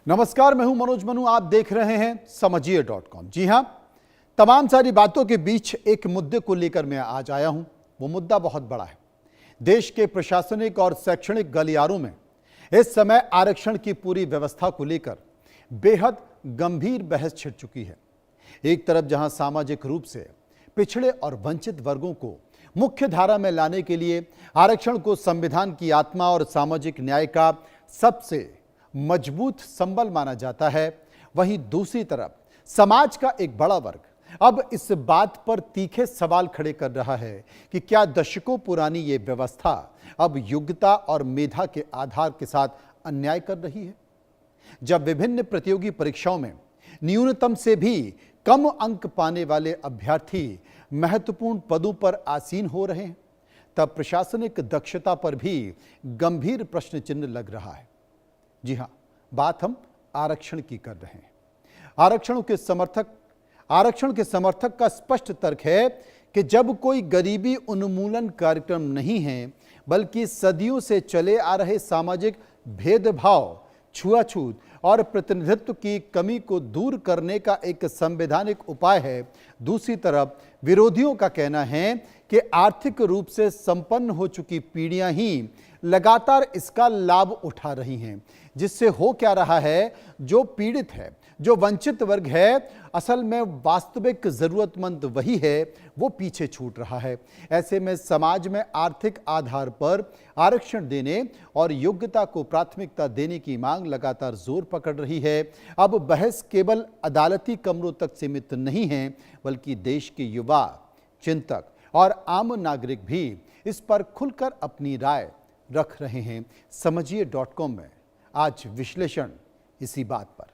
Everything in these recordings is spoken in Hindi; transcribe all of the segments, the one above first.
नमस्कार, मैं हूं मनोज मनु। आप देख रहे हैं समझिए.com। जी हां, तमाम सारी बातों के बीच एक मुद्दे को लेकर मैं आज आया हूं। वो मुद्दा बहुत बड़ा है। देश के प्रशासनिक और शैक्षणिक गलियारों में इस समय आरक्षण की पूरी व्यवस्था को लेकर बेहद गंभीर बहस छिड़ चुकी है। एक तरफ जहां सामाजिक रूप से पिछड़े और वंचित वर्गों को मुख्य धारा में लाने के लिए आरक्षण को संविधान की आत्मा और सामाजिक न्याय का सबसे मजबूत संबल माना जाता है, वहीं दूसरी तरफ समाज का एक बड़ा वर्ग अब इस बात पर तीखे सवाल खड़े कर रहा है कि क्या दशकों पुरानी ये व्यवस्था अब योग्यता और मेधा के आधार के साथ अन्याय कर रही है। जब विभिन्न प्रतियोगी परीक्षाओं में न्यूनतम से भी कम अंक पाने वाले अभ्यर्थी महत्वपूर्ण पदों पर आसीन हो रहे हैं, तब प्रशासनिक दक्षता पर भी गंभीर प्रश्न चिन्ह लग रहा है। जी हां, बात हम आरक्षण की कर रहे हैं। आरक्षण के समर्थक का स्पष्ट तर्क है कि जब कोई गरीबी उन्मूलन कार्यक्रम नहीं है, बल्कि सदियों से चले आ रहे सामाजिक भेदभाव, छुआछूत और प्रतिनिधित्व की कमी को दूर करने का एक संवैधानिक उपाय है। दूसरी तरफ विरोधियों का कहना है कि आर्थिक रूप से संपन्न हो चुकी पीढ़ियां ही लगातार इसका लाभ उठा रही हैं, जिससे हो क्या रहा है, जो पीड़ित है, जो वंचित वर्ग है, असल में वास्तविक जरूरतमंद वही है, वो पीछे छूट रहा है। ऐसे में समाज में आर्थिक आधार पर आरक्षण देने और योग्यता को प्राथमिकता देने की मांग लगातार जोर पकड़ रही है। अब बहस केवल अदालती कमरों तक सीमित नहीं है, बल्कि देश के युवा, चिंतक और आम नागरिक भी इस पर खुलकर अपनी राय रख रहे हैं। समझिए.com में आज विश्लेषण इसी बात पर।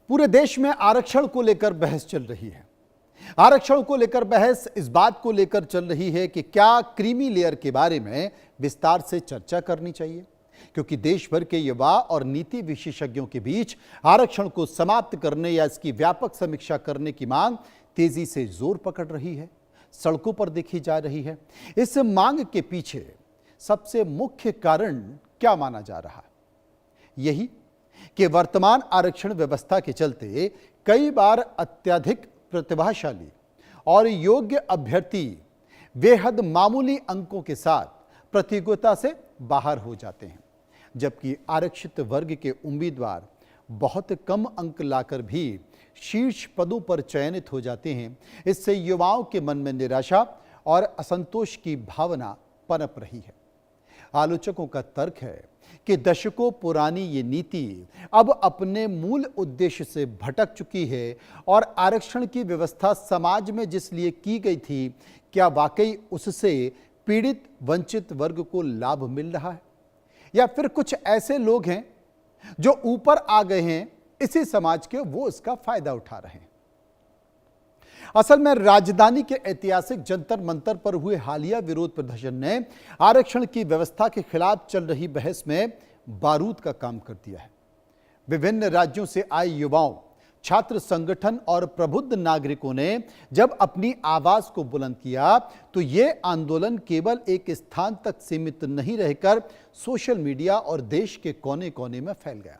पूरे देश में आरक्षण को लेकर बहस चल रही है। आरक्षण को लेकर बहस इस बात को लेकर चल रही है कि क्या क्रीमी लेयर के बारे में विस्तार से चर्चा करनी चाहिए, क्योंकि देश भर के युवा और नीति विशेषज्ञों के बीच आरक्षण को समाप्त करने या इसकी व्यापक समीक्षा करने की मांग तेजी से जोर पकड़ रही है, सड़कों पर देखी जा रही है। इस मांग के पीछे सबसे मुख्य कारण क्या माना जा रहा है? यही कि वर्तमान आरक्षण व्यवस्था के चलते कई बार अत्यधिक प्रतिभाशाली और योग्य अभ्यर्थी बेहद मामूली अंकों के साथ प्रतियोगिता से बाहर हो जाते हैं, जबकि आरक्षित वर्ग के उम्मीदवार बहुत कम अंक लाकर भी शीर्ष पदों पर चयनित हो जाते हैं। इससे युवाओं के मन में निराशा और असंतोष की भावना पनप रही है। आलोचकों का तर्क है कि दशकों पुरानी ये नीति अब अपने मूल उद्देश्य से भटक चुकी है और आरक्षण की व्यवस्था समाज में जिस लिए की गई थी, क्या वाकई उससे पीड़ित वंचित वर्ग को लाभ मिल रहा है, या फिर कुछ ऐसे लोग हैं जो ऊपर आ गए हैं इसी समाज के, वो इसका फायदा उठा रहे हैं। असल में राजधानी के ऐतिहासिक जंतर मंतर पर हुए हालिया विरोध प्रदर्शन ने आरक्षण की व्यवस्था के खिलाफ चल रही बहस में बारूद का काम कर दिया है। विभिन्न राज्यों से आए युवाओं, छात्र संगठन और प्रबुद्ध नागरिकों ने जब अपनी आवाज को बुलंद किया, तो यह आंदोलन केवल एक स्थान तक सीमित नहीं रहकर सोशल मीडिया और देश के कोने कोने में फैल गया।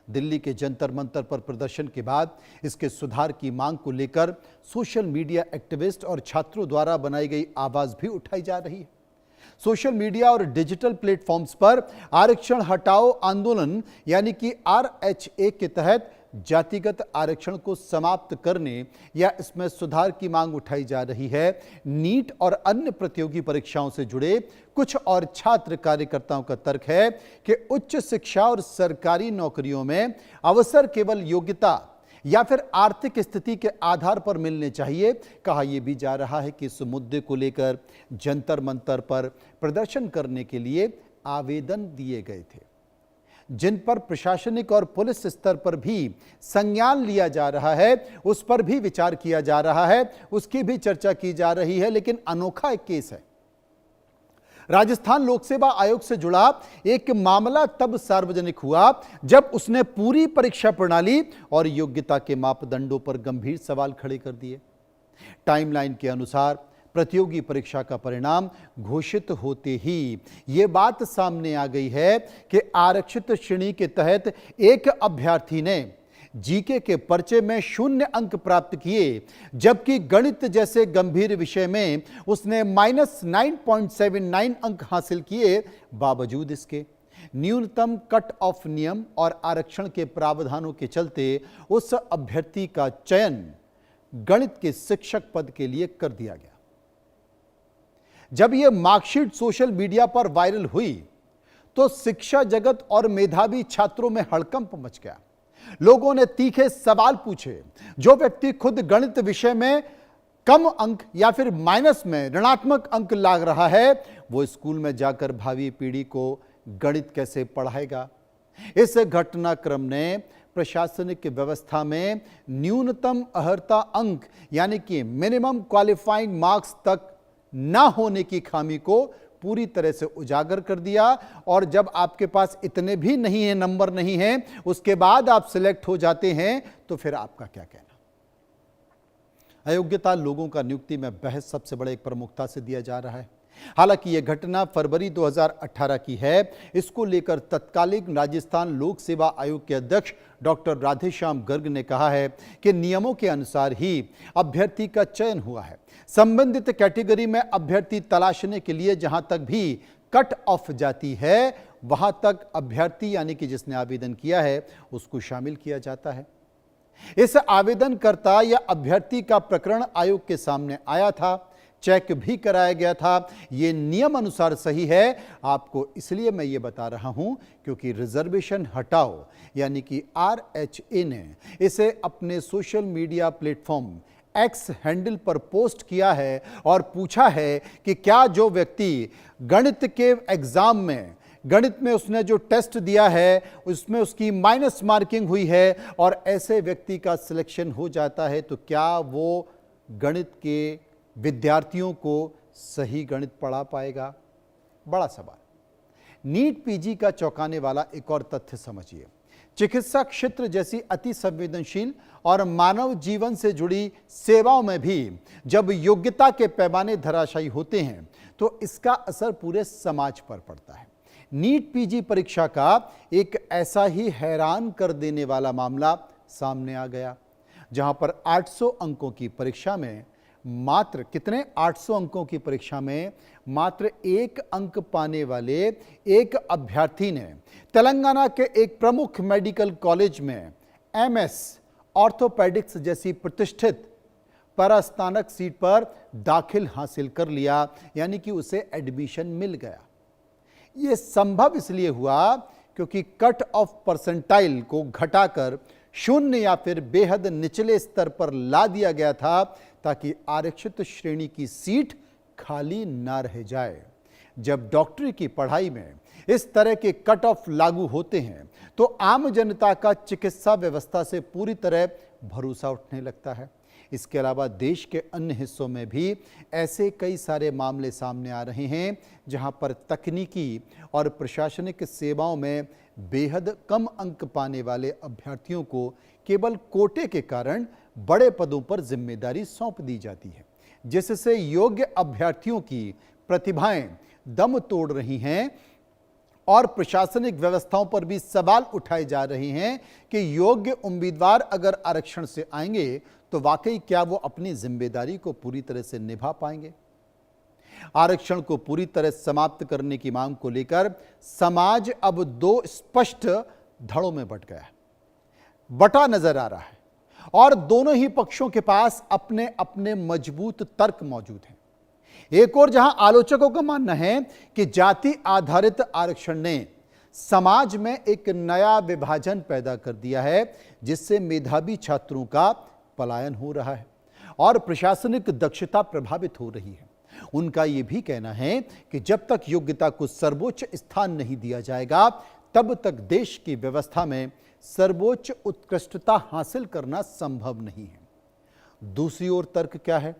दिल्ली के जंतर मंतर पर प्रदर्शन के बाद इसके सुधार की मांग को लेकर सोशल मीडिया एक्टिविस्ट और छात्रों द्वारा बनाई गई आवाज भी उठाई जा रही है। सोशल मीडिया और डिजिटल प्लेटफॉर्म्स पर आरक्षण हटाओ आंदोलन यानी कि RHA के तहत जातिगत आरक्षण को समाप्त करने या इसमें सुधार की मांग उठाई जा रही है। नीट और अन्य प्रतियोगी परीक्षाओं से जुड़े कुछ और छात्र कार्यकर्ताओं का तर्क है कि उच्च शिक्षा और सरकारी नौकरियों में अवसर केवल योग्यता या फिर आर्थिक स्थिति के आधार पर मिलने चाहिए। कहा यह भी जा रहा है कि इस मुद्दे को लेकर जंतर मंतर पर प्रदर्शन करने के लिए आवेदन दिए गए थे, जिन पर प्रशासनिक और पुलिस स्तर पर भी संज्ञान लिया जा रहा है, उस पर भी विचार किया जा रहा है, उसकी भी चर्चा की जा रही है। लेकिन अनोखा एक केस है। राजस्थान लोक सेवा आयोग से जुड़ा एक मामला तब सार्वजनिक हुआ जब उसने पूरी परीक्षा प्रणाली और योग्यता के मापदंडों पर गंभीर सवाल खड़े कर दिए। टाइमलाइन के अनुसार प्रतियोगी परीक्षा का परिणाम घोषित होते ही ये बात सामने आ गई है कि आरक्षित श्रेणी के तहत एक अभ्यर्थी ने जीके के पर्चे में 0 अंक प्राप्त किए, जबकि गणित जैसे गंभीर विषय में उसने -9.79 अंक हासिल किए। बावजूद इसके न्यूनतम कट ऑफ नियम और आरक्षण के प्रावधानों के चलते उस अभ्यर्थी का चयन गणित के शिक्षक पद के लिए कर दिया गया। जब यह मार्कशीट सोशल मीडिया पर वायरल हुई तो शिक्षा जगत और मेधावी छात्रों में हड़कंप मच गया। लोगों ने तीखे सवाल पूछे। जो व्यक्ति खुद गणित विषय में कम अंक या फिर माइनस में ऋणात्मक अंक ला रहा है, वो स्कूल में जाकर भावी पीढ़ी को गणित कैसे पढ़ाएगा? इस घटनाक्रम ने प्रशासनिक व्यवस्था में न्यूनतम अर्हता अंक यानी कि मिनिमम क्वालिफाइंग मार्क्स तक ना होने की खामी को पूरी तरह से उजागर कर दिया। और जब आपके पास इतने भी नहीं है, नंबर नहीं है, उसके बाद आप सिलेक्ट हो जाते हैं, तो फिर आपका क्या कहना? अयोग्यता लोगों का नियुक्ति में बहस सबसे बड़े एक प्रमुखता से दिया जा रहा है। हालांकि यह घटना फरवरी 2018 की है। इसको लेकर तत्कालीन राजस्थान लोक सेवा आयोग के अध्यक्ष डॉक्टर राधेश्याम गर्ग ने कहा है कि नियमों के अनुसार ही अभ्यर्थी का चयन हुआ है। संबंधित कैटेगरी में अभ्यर्थी तलाशने के लिए जहां तक भी कट ऑफ जाती है, वहां तक अभ्यर्थी यानी कि जिसने आवेदन किया है उसको शामिल किया जाता है। इस आवेदनकर्ता या अभ्यर्थी का प्रकरण आयोग के सामने आया था, चेक भी कराया गया था। यह नियम अनुसार सही है। आपको इसलिए मैं ये बता रहा हूं क्योंकि रिजर्वेशन हटाओ यानी कि RHA ने इसे अपने social media platform x handle पर पोस्ट किया है और पूछा है कि क्या जो व्यक्ति गणित के एग्जाम में गणित में उसने जो टेस्ट दिया है उसमें उसकी माइनस मार्किंग हुई है और ऐसे व्यक्ति का सिलेक्शन हो जाता है, तो क्या वो गणित के विद्यार्थियों को सही गणित पढ़ा पाएगा? बड़ा सवाल। नीट पीजी का चौंकाने वाला एक और तथ्य समझिए। चिकित्सा क्षेत्र जैसी अति संवेदनशील और मानव जीवन से जुड़ी सेवाओं में भी जब योग्यता के पैमाने धराशायी होते हैं तो इसका असर पूरे समाज पर पड़ता है। नीट पीजी परीक्षा का एक ऐसा ही हैरान कर देने वाला मामला सामने आ गया, जहां पर 800 अंकों की परीक्षा में मात्र 800 अंकों की परीक्षा में मात्र 1 अंक पाने वाले एक अभ्यर्थी ने तेलंगाना के एक प्रमुख मेडिकल कॉलेज में MS ऑर्थोपेडिक्स जैसी प्रतिष्ठित परास्नातक सीट पर दाखिल हासिल कर लिया, यानी कि उसे एडमिशन मिल गया। यह संभव इसलिए हुआ क्योंकि कट ऑफ परसेंटाइल को घटाकर 0 या फिर बेहद निचले स्तर पर ला दिया गया था ताकि आरक्षित श्रेणी की सीट खाली ना रह जाए। जब डॉक्टरी की पढ़ाई में इस तरह के कट ऑफ लागू होते हैं तो आम जनता का चिकित्सा व्यवस्था से पूरी तरह भरोसा उठने लगता है। इसके अलावा देश के अन्य हिस्सों में भी ऐसे कई सारे मामले सामने आ रहे हैं जहां पर तकनीकी और प्रशासनिक सेवाओं में बेहद कम अंक पाने वाले अभ्यर्थियों को केवल कोटे के कारण बड़े पदों पर जिम्मेदारी सौंप दी जाती है, जिससे योग्य अभ्यर्थियों की प्रतिभाएं दम तोड़ रही हैं और प्रशासनिक व्यवस्थाओं पर भी सवाल उठाए जा रहे हैं कि योग्य उम्मीदवार अगर आरक्षण से आएंगे तो वाकई क्या वो अपनी जिम्मेदारी को पूरी तरह से निभा पाएंगे? आरक्षण को पूरी तरह समाप्त करने की मांग को लेकर समाज अब 2 स्पष्ट धड़ों में बंट गया है, बटा नजर आ रहा है और दोनों ही पक्षों के पास अपने अपने मजबूत तर्क मौजूद हैं। एक और जहां आलोचकों का मानना है कि जाति आधारित आरक्षण ने समाज में एक नया विभाजन पैदा कर दिया है, जिससे मेधावी छात्रों का पलायन हो रहा है और प्रशासनिक दक्षता प्रभावित हो रही है। उनका यह भी कहना है कि जब तक योग्यता को सर्वोच्च स्थान नहीं दिया जाएगा तब तक देश की व्यवस्था में सर्वोच्च उत्कृष्टता हासिल करना संभव नहीं है। दूसरी ओर तर्क क्या है?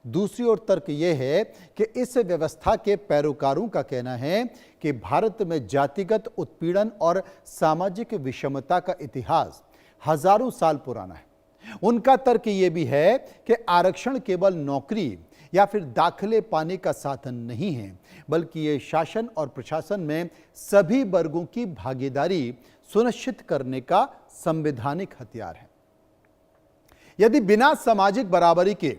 दूसरी ओर तर्क यह है कि इस व्यवस्था के पैरोकारों का कहना है कि भारत में जातिगत उत्पीड़न और सामाजिक विषमता का इतिहास हजारों साल पुराना है उनका तर्क यह भी है कि आरक्षण केवल नौकरी या फिर दाखिले पाने का साधन नहीं है, बल्कि ये शासन और प्रशासन में सभी वर्गों की भागीदारी सुनिश्चित करने का संवैधानिक हथियार है। यदि बिना सामाजिक बराबरी के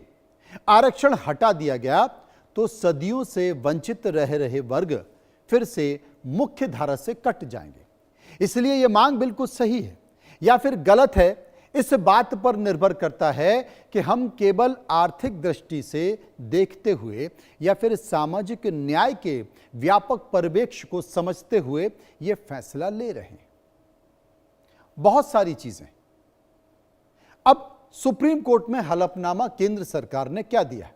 आरक्षण हटा दिया गया तो सदियों से वंचित रह रहे वर्ग फिर से मुख्य धारा से कट जाएंगे। इसलिए यह मांग बिल्कुल सही है या फिर गलत है, इस बात पर निर्भर करता है कि हम केवल आर्थिक दृष्टि से देखते हुए या फिर सामाजिक न्याय के व्यापक परिप्रेक्ष्य को समझते हुए यह फैसला ले रहे हैं। बहुत सारी चीजें। अब सुप्रीम कोर्ट में हलफनामा केंद्र सरकार ने क्या दिया है,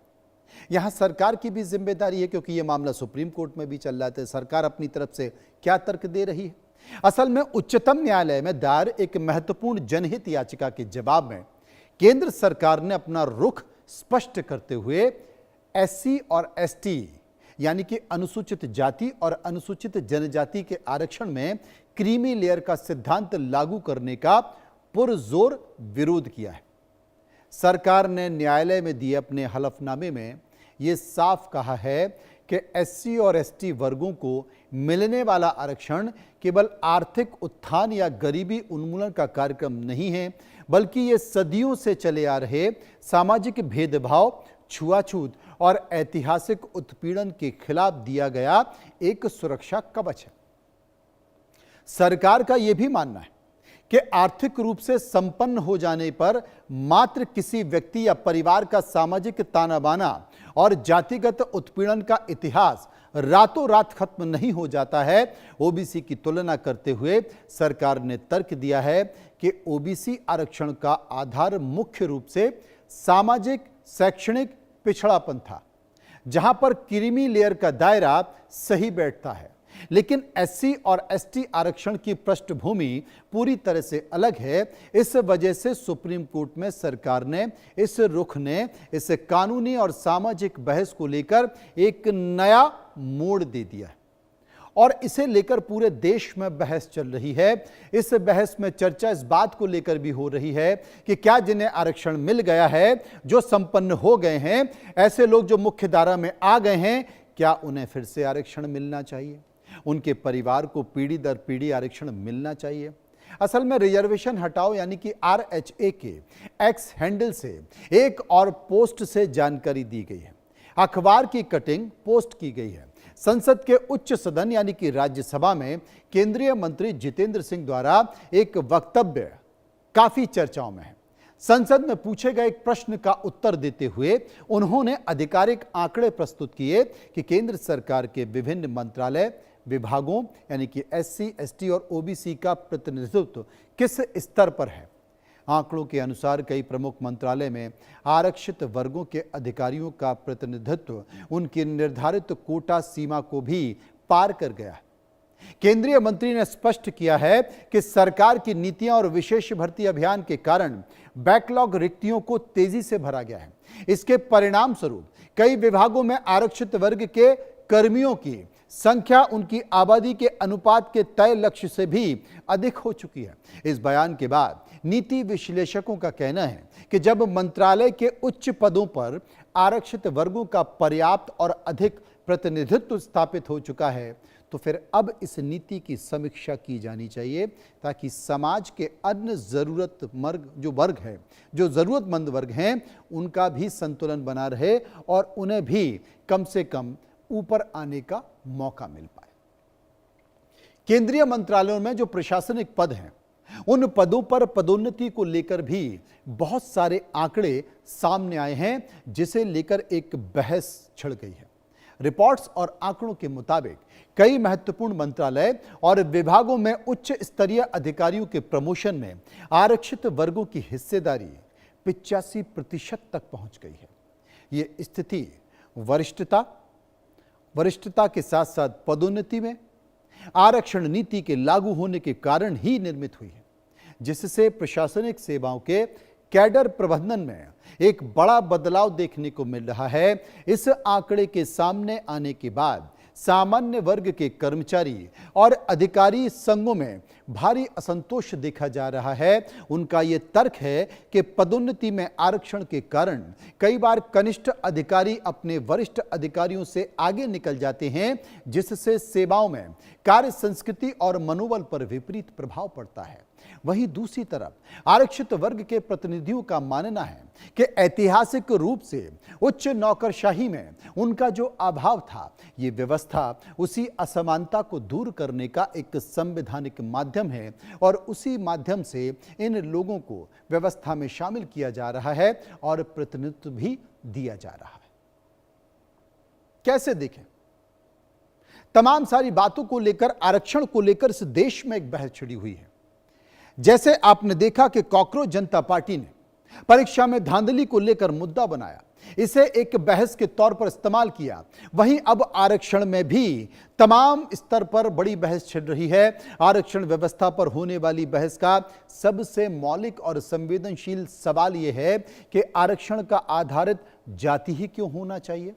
यहां सरकार की भी जिम्मेदारी है, क्योंकि यह मामला सुप्रीम कोर्ट में भी चल रहा है। सरकार अपनी तरफ से क्या तर्क दे रही है? असल में उच्चतम न्यायालय में दायर एक महत्वपूर्ण जनहित याचिका के जवाब में केंद्र सरकार ने अपना रुख स्पष्ट करते हुए एससी और एसटी यानी कि अनुसूचित जाति और अनुसूचित जनजाति के आरक्षण में क्रीमी लेयर का सिद्धांत लागू करने का पुरजोर विरोध किया है। सरकार ने न्यायालय में दिए अपने हलफनामे में यह साफ कहा है कि एससी और एसटी वर्गों को मिलने वाला आरक्षण केवल आर्थिक उत्थान या गरीबी उन्मूलन का कार्यक्रम नहीं है, बल्कि ये सदियों से चले आ रहे सामाजिक भेदभाव, छुआछूत और ऐतिहासिक उत्पीड़न के खिलाफ दिया गया एक सुरक्षा कवच है। सरकार का यह भी मानना है कि आर्थिक रूप से संपन्न हो जाने पर मात्र किसी व्यक्ति या परिवार का सामाजिक ताना बाना और जातिगत उत्पीड़न का इतिहास रातों रात खत्म नहीं हो जाता है। ओबीसी की तुलना करते हुए सरकार ने तर्क दिया है कि ओबीसी आरक्षण का आधार मुख्य रूप से सामाजिक शैक्षणिक पिछड़ापन था, जहां पर क्रीमी लेयर का दायरा सही बैठता है। लेकिन एससी और एसटी आरक्षण की पृष्ठभूमि पूरी तरह से अलग है। इस वजह से सुप्रीम कोर्ट में सरकार ने इस कानूनी और सामाजिक बहस को लेकर एक नया मोड़ दे दिया है और इसे लेकर पूरे देश में बहस चल रही है। इस बहस में चर्चा इस बात को लेकर भी हो रही है कि क्या जिन्हें आरक्षण मिल गया है, जो संपन्न हो गए हैं, ऐसे लोग जो मुख्य धारा में आ गए हैं, क्या उन्हें फिर से आरक्षण मिलना चाहिए? उनके परिवार को पीढ़ी दर पीढ़ी आरक्षण मिलना चाहिए? असल में रिजर्वेशन हटाओ यानी कि आरएचए के एक्स हैंडल से एक और पोस्ट से जानकारी दी गई है। अखबार की कटिंग पोस्ट की गई है। संसद के उच्च सदन यानी कि राज्यसभा में केंद्रीय मंत्री जितेंद्र सिंह द्वारा एक वक्तव्य काफी चर्चाओं में है। संसद में पूछे गए एक प्रश्न का उत्तर देते हुए उन्होंने आधिकारिक आंकड़े प्रस्तुत किए कि केंद्र सरकार के विभिन्न मंत्रालय विभागों यानी कि एससी, एसटी और ओबीसी का प्रतिनिधित्व किस स्तर पर है। आंकड़ों के अनुसार कई प्रमुख मंत्रालय में आरक्षित वर्गों के अधिकारियों का प्रतिनिधित्व उनकी निर्धारित कोटा सीमा को भी पार कर गया है। केंद्रीय मंत्री ने स्पष्ट किया है कि सरकार की नीतियां और विशेष भर्ती अभियान के कारण बैकलॉग रिक्तियों को तेजी से भरा गया है। इसके परिणाम स्वरूप कई विभागों में आरक्षित वर्ग के कर्मियों की संख्या उनकी आबादी के अनुपात के तय लक्ष्य से भी अधिक हो चुकी है। इस बयान के बाद नीति विश्लेषकों का कहना है कि जब मंत्रालय के उच्च पदों पर आरक्षित वर्गों का पर्याप्त और अधिक प्रतिनिधित्व स्थापित हो चुका है, तो फिर अब इस नीति की समीक्षा की जानी चाहिए ताकि समाज के अन्य जो जरूरतमंद वर्ग हैं, उनका भी संतुलन बना रहे और उन्हें भी कम से कम ऊपर आने का मौका मिल पाए। केंद्रीय मंत्रालयों में जो प्रशासनिक पद हैं, उन पदों पर पदोन्नति को लेकर भी बहुत सारे आंकड़े सामने आए हैं, जिसे लेकर एक बहस छिड़ गई है। रिपोर्ट्स और आंकड़ों के मुताबिक कई महत्वपूर्ण मंत्रालय और विभागों में उच्च स्तरीय अधिकारियों के प्रमोशन में आरक्षित वर्गों की हिस्सेदारी 85% तक पहुंच गई है। ये स्थिति वरिष्ठता के साथ साथ पदोन्नति में आरक्षण नीति के लागू होने के कारण ही निर्मित हुई है, जिससे प्रशासनिक सेवाओं के कैडर प्रबंधन में एक बड़ा बदलाव देखने को मिल रहा है। इस आंकड़े के सामने आने के बाद सामान्य वर्ग के कर्मचारी और अधिकारी संघों में भारी असंतोष देखा जा रहा है। उनका यह तर्क है कि पदोन्नति में आरक्षण के कारण कई बार कनिष्ठ अधिकारी अपने वरिष्ठ अधिकारियों से आगे निकल जाते हैं, जिससे सेवाओं में कार्य संस्कृति और मनोबल पर विपरीत प्रभाव पड़ता है। वहीं दूसरी तरफ आरक्षित वर्ग के प्रतिनिधियों का मानना है कि ऐतिहासिक रूप से उच्च नौकरशाही में उनका जो अभाव था, ये व्यवस्था उसी असमानता को दूर करने का एक संवैधानिक माध्यम है और उसी माध्यम से इन लोगों को व्यवस्था में शामिल किया जा रहा है और प्रतिनिधित्व भी दिया जा रहा है। कैसे देखें? तमाम सारी बातों को लेकर, आरक्षण को लेकर इस देश में एक बहस छिड़ी हुई है। जैसे आपने देखा कि कॉकरोच जनता पार्टी ने परीक्षा में धांधली को लेकर मुद्दा बनाया, इसे एक बहस के तौर पर इस्तेमाल किया। वहीं अब आरक्षण में भी तमाम स्तर पर बड़ी बहस छिड़ रही है। आरक्षण व्यवस्था पर होने वाली बहस का सबसे मौलिक और संवेदनशील सवाल यह है कि आरक्षण का आधारित जाति ही क्यों होना चाहिए,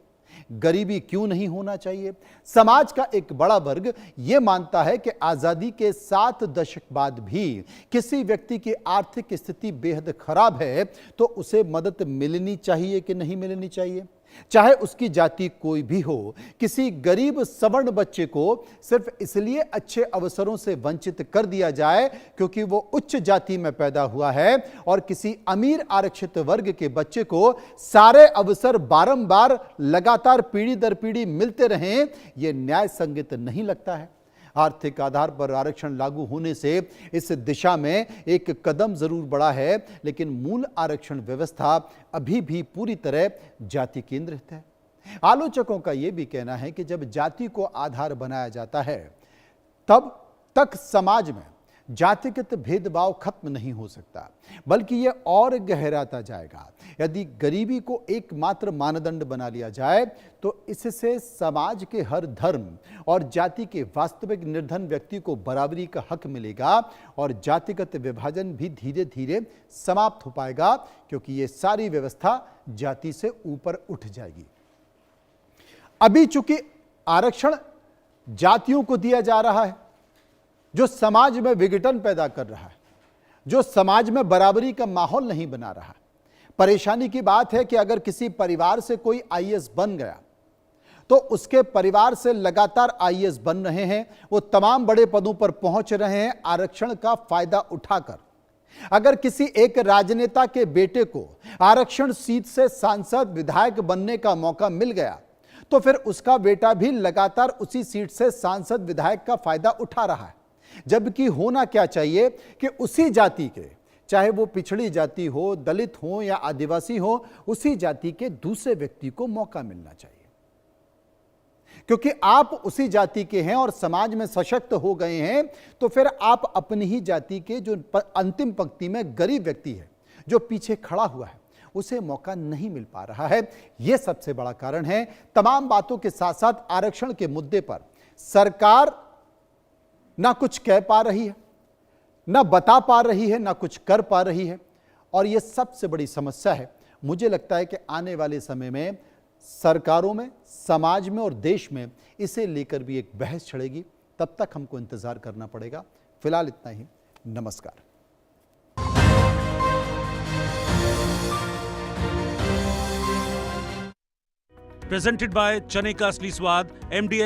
गरीबी क्यों नहीं होना चाहिए। समाज का एक बड़ा वर्ग यह मानता है कि आजादी के 7 दशक बाद भी किसी व्यक्ति की आर्थिक स्थिति बेहद खराब है तो उसे मदद मिलनी चाहिए कि नहीं मिलनी चाहिए, चाहे उसकी जाति कोई भी हो। किसी गरीब सवर्ण बच्चे को सिर्फ इसलिए अच्छे अवसरों से वंचित कर दिया जाए क्योंकि वो उच्च जाति में पैदा हुआ है और किसी अमीर आरक्षित वर्ग के बच्चे को सारे अवसर बारंबार लगातार पीढ़ी दर पीढ़ी मिलते रहें, ये न्याय संगत नहीं लगता है। आर्थिक आधार पर आरक्षण लागू होने से इस दिशा में एक कदम जरूर बढ़ा है, लेकिन मूल आरक्षण व्यवस्था अभी भी पूरी तरह जाति केंद्रित है। आलोचकों का यह भी कहना है कि जब जाति को आधार बनाया जाता है तब तक समाज में जातिगत भेदभाव खत्म नहीं हो सकता, बल्कि यह और गहराता जाएगा। यदि गरीबी को एकमात्र मानदंड बना लिया जाए तो इससे समाज के हर धर्म और जाति के वास्तविक निर्धन व्यक्ति को बराबरी का हक मिलेगा और जातिगत विभाजन भी धीरे धीरे समाप्त हो पाएगा, क्योंकि यह सारी व्यवस्था जाति से ऊपर उठ जाएगी। अभी चूंकि आरक्षण जातियों को दिया जा रहा है, जो समाज में विघटन पैदा कर रहा है, जो समाज में बराबरी का माहौल नहीं बना रहा। परेशानी की बात है कि अगर किसी परिवार से कोई आईएएस बन गया तो उसके परिवार से लगातार आईएएस बन रहे हैं, वो तमाम बड़े पदों पर पहुंच रहे हैं आरक्षण का फायदा उठाकर। अगर किसी एक राजनेता के बेटे को आरक्षण सीट से सांसद विधायक बनने का मौका मिल गया तो फिर उसका बेटा भी लगातार उसी सीट से सांसद विधायक का फायदा उठा रहा है। जबकि होना क्या चाहिए कि उसी जाति के, चाहे वो पिछड़ी जाति हो, दलित हो या आदिवासी हो, उसी जाति के दूसरे व्यक्ति को मौका मिलना चाहिए, क्योंकि आप उसी जाति के हैं और समाज में सशक्त हो गए हैं। तो फिर आप अपनी ही जाति के जो अंतिम पंक्ति में गरीब व्यक्ति है, जो पीछे खड़ा हुआ है, उसे मौका नहीं मिल पा रहा है। यह सबसे बड़ा कारण है। तमाम बातों के साथ साथ आरक्षण के मुद्दे पर सरकार ना कुछ कह पा रही है, ना बता पा रही है, ना कुछ कर पा रही है, और यह सबसे बड़ी समस्या है। मुझे लगता है कि आने वाले समय में सरकारों में, समाज में और देश में इसे लेकर भी एक बहस छिड़ेगी। तब तक हमको इंतजार करना पड़ेगा। फिलहाल इतना ही। नमस्कार। प्रेजेंटेड बाय चने का असली स्वाद, MDH